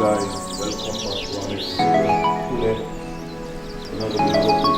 guys, welcome back to our next video. Today, another video.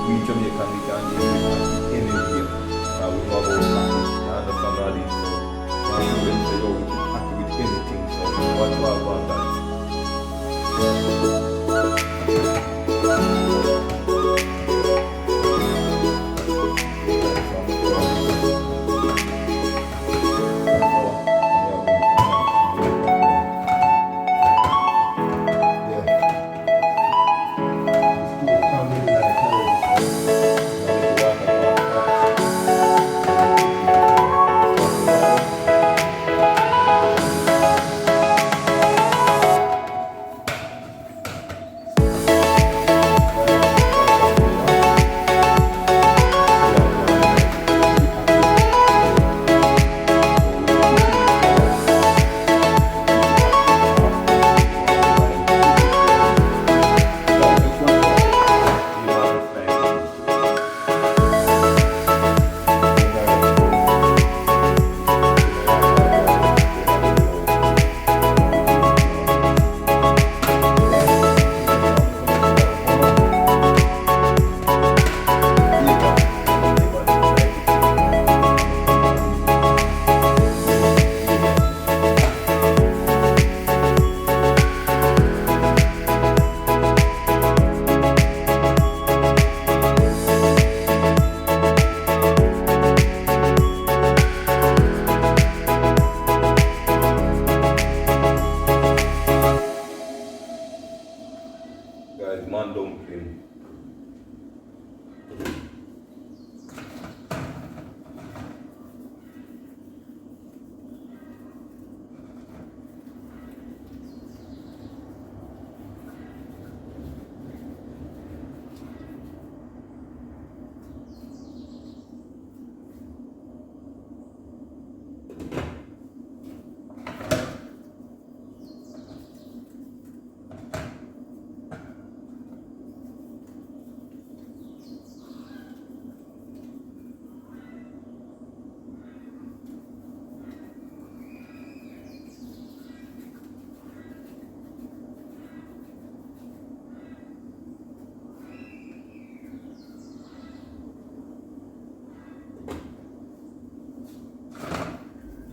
We Jamaican, we can do anything. We know about that. You understand all this? So, when you say, yo, we can happy with anything. So, what do I want that? Guys, man dumpling.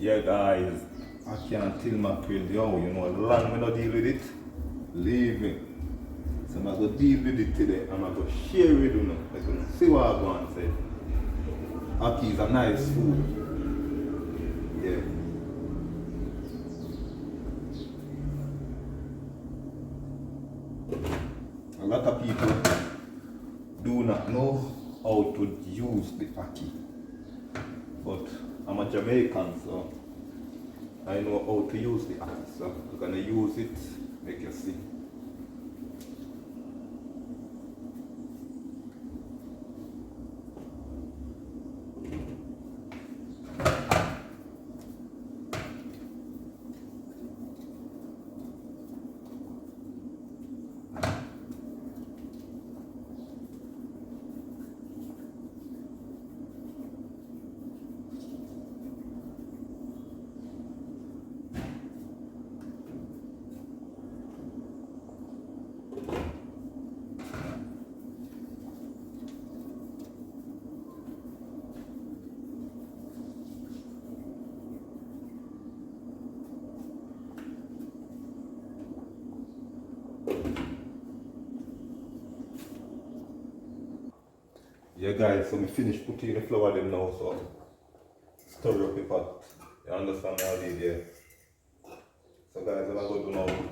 Yeah guys, I can't tell mackerel, yo, you know, long me not deal with it, leave me. So I'm going to deal with it today and I'm going to share with you now. I'm going to see what I'm going to say. Ackee is a nice food. Yeah. A lot of people do not know how to use the ackee. But I'm a Jamaican, so I know how to use the ackee. So I'm going to use it, make you see. Yeah guys, so me finish putting the flour them now, so stir up the pot. You understand how they there? So guys, what I'm going to do now,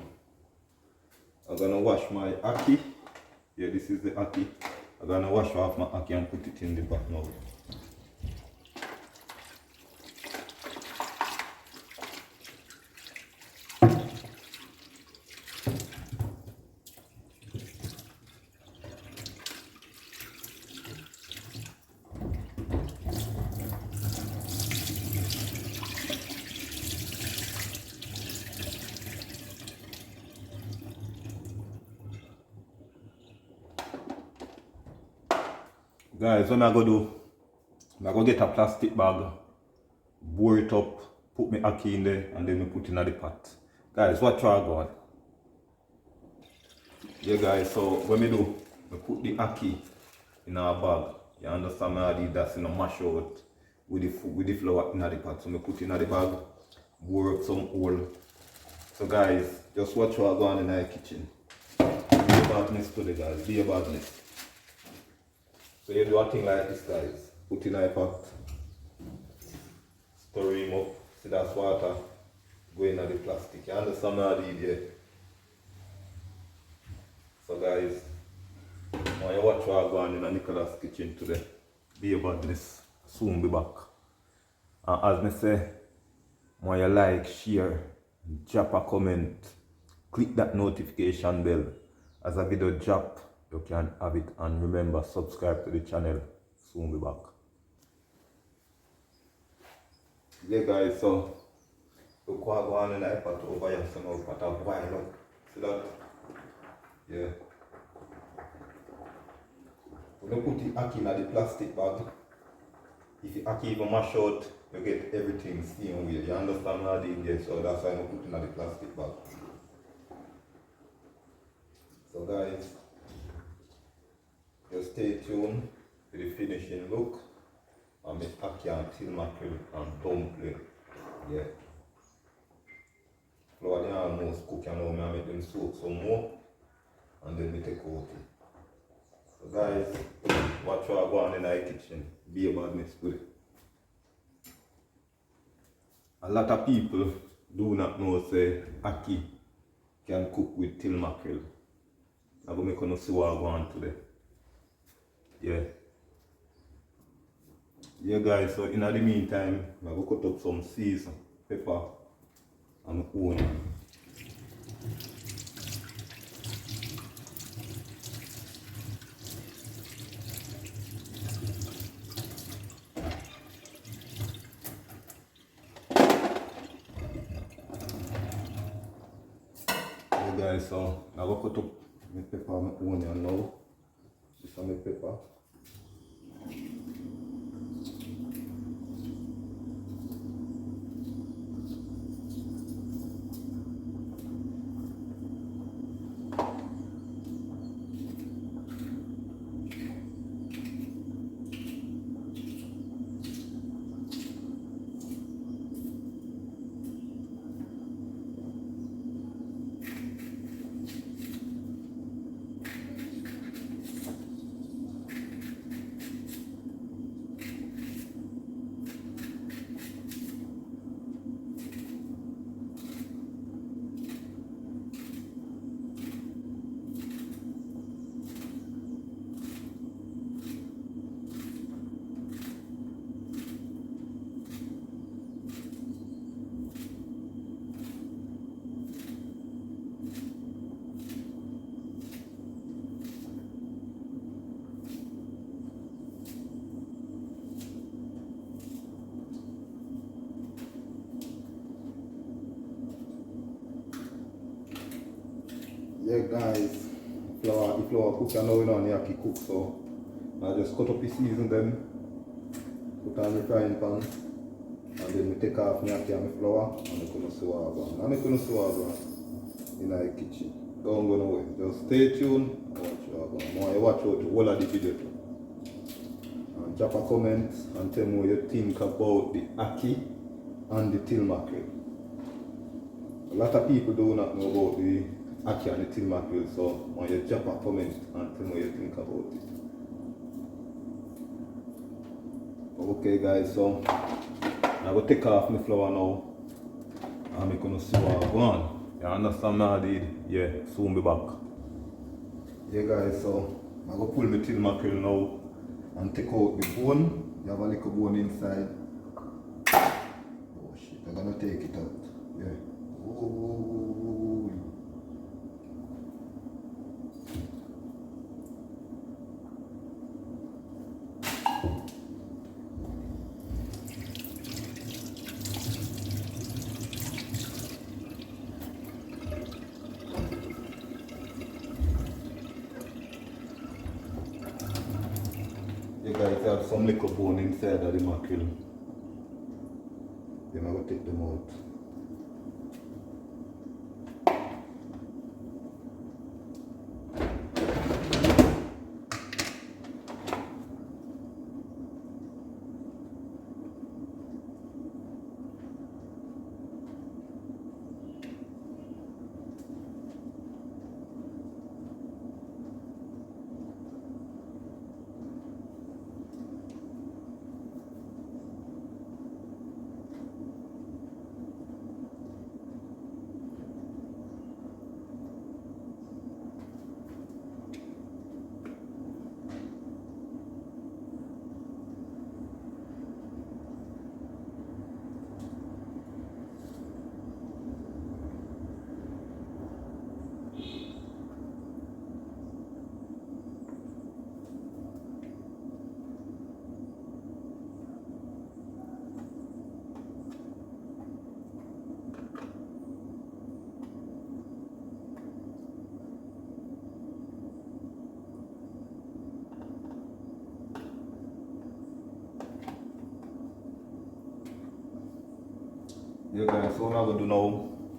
I'm going to wash my ackee. Yeah, this is the ackee. I'm going to wash off my ackee and put it in the pot now. Guys, what I'm going to do, I'm going to get a plastic bag, bore it up, put my ackee in there, and then I put it in the pot. Guys, what try God? Yeah guys, so what I do, I put the ackee in our bag. You understand how I did that, mash out with the flour in the pot. So I put it in the bag, bore up some hole. So guys, just watch what going on in the kitchen. Be a badness today guys, be a badness. So you do a thing like this guys, put in a pot, stir him up, see that's water, go in the plastic. You understand how I did there? So guys, when you watch what going on in Nicholas' kitchen today, be a badness, soon be back. And as me say, when you like, share, drop a comment, click that notification bell. As a video drop, you can have it, and remember, subscribe to the channel, soon be back. Yeah guys, so look what going on in the pot over here, so now pot of boil up. See that? Yeah. When you put the ackee in the plastic bag, if the ackee even mash out, you get everything steam away. You understand how they get, so that's why I put it in the plastic bag. So guys, just stay tuned for the finishing look. I make ackee and till mackerel and dumpling. Yeah. Flour they almost cook, you know, I make them soak some more and then we take out it. So guys, watch what go on in the kitchen. Be a badness with it. A lot of people do not know say ackee can cook with till mackerel. I'm going to make you see what go on today. Yeah. Yeah guys, so in the meantime, I'm going to cut up some season, pepper and onion. Guys, so I will cut up my pepper and my onion now. This is my pepper. Yeah guys, the flour cook, and now we know the ackee cook, so I just cut up the season them, put on the frying pan, and then we take off my ackee and my flour, and I'm going to see what I'm going. I'm going to see what I'm going in the kitchen. Don't go nowhere, just stay tuned and watch what I'm going. Now you watch out the whole of the video too. And drop a comment and tell me what you think about the ackee and the till mackerel. A lot of people do not know about the ackee and the till mackerel, so when you drop a comment and tell me what you think about it. Okay guys, so I go take off my flour now and I'm gonna see what I want. You understand me, dude? Yeah, soon be back. Yeah guys, so I go pull my tin mackerel now and take out the bone. You have a little bone inside. Oh shit, I'm gonna take it out. Yeah. Oh. You guys have some little bone inside of the mackerel. Then I'm going to take them out. Yeah guys, so what I'm going to do now,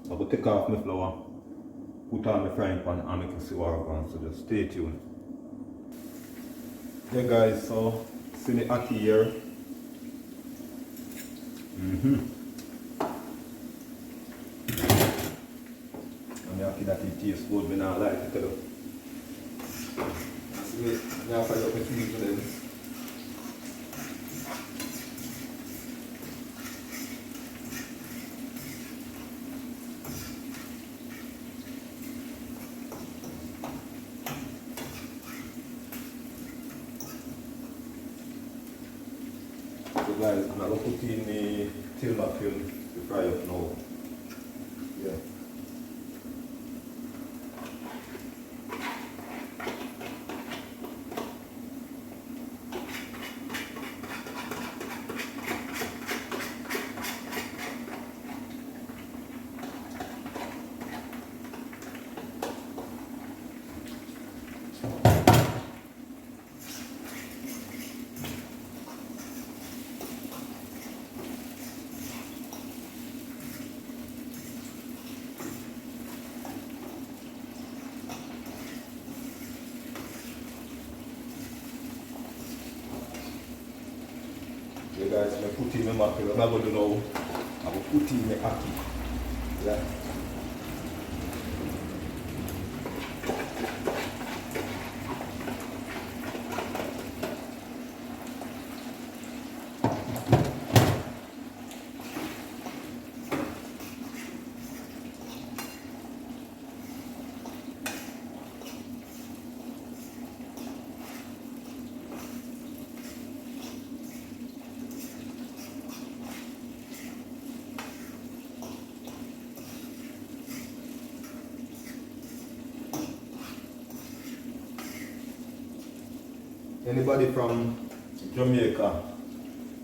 I'm going to take off my flour, put on my frying pan and make see what I want, so just stay tuned. Yeah guys, so see the ackee here. And the ackee that it tastes good, but I like it though. That's the way I fry up my things for them. So guys, I'm going to put in the till mackerel to fry up now. Yeah. Yeah guys, I put in my mackerel. I'm going to do now, I will put in my ackee. Yeah. Anybody from Jamaica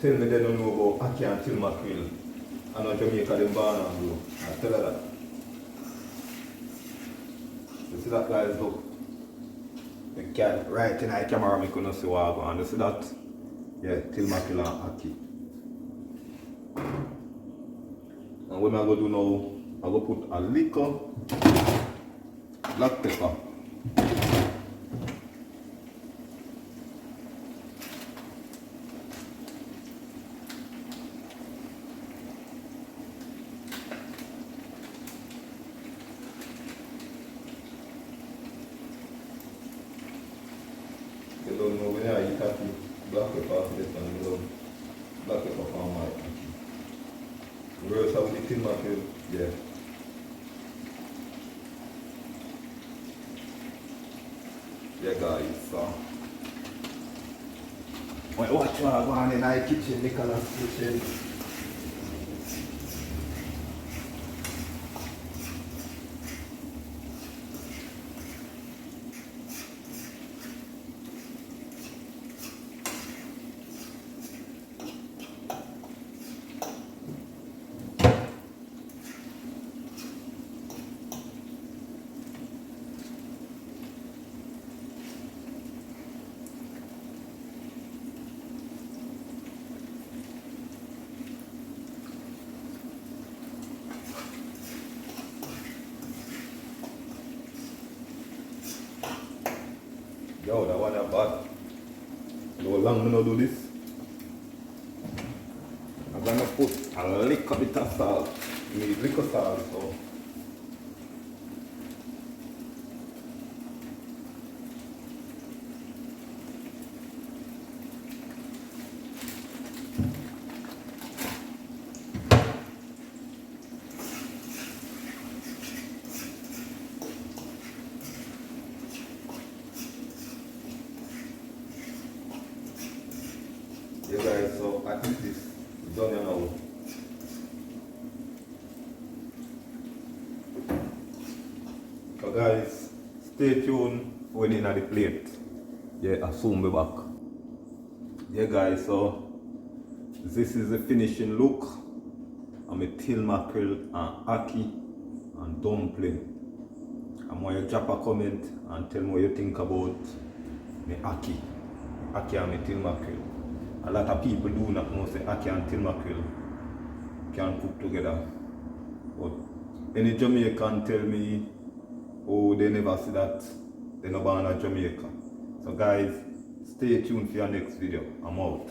tell me they don't know about ackee and till mackerel. I know Jamaica them born and do. I tell her that. You see that guys, look. The cat right in the camera I couldn't see what I go on. You see that? Yeah, till mackerel and ackee. And what I'm going to do now, I'm going to put a little black pepper. You don't know when I eat ackee, black pepper for this one, you know. black pepper for my ackee. We also have the tin mackerel, yeah. Yeah guys, so when you watch what I go on in my kitchen, Nicholas' kitchen. Yo, that one not bad. You know how long I not do this? I'm gonna put a little bit of salt. You need little salt, so. Yeah guys, so I think this is done here now. So guys, stay tuned when in the plate. Yeah, I'll soon be back. Yeah guys, so this is the finishing look. I'm a till mackerel and ackee and dumpling. I want you to drop a comment and tell me what you think about my ackee. Ackee and my till mackerel. A lot of people do not know say ackee and till mackerel can cook together. But any Jamaican tell me, oh, they never see that, they're not born in Jamaica. So guys, stay tuned for your next video. I'm out.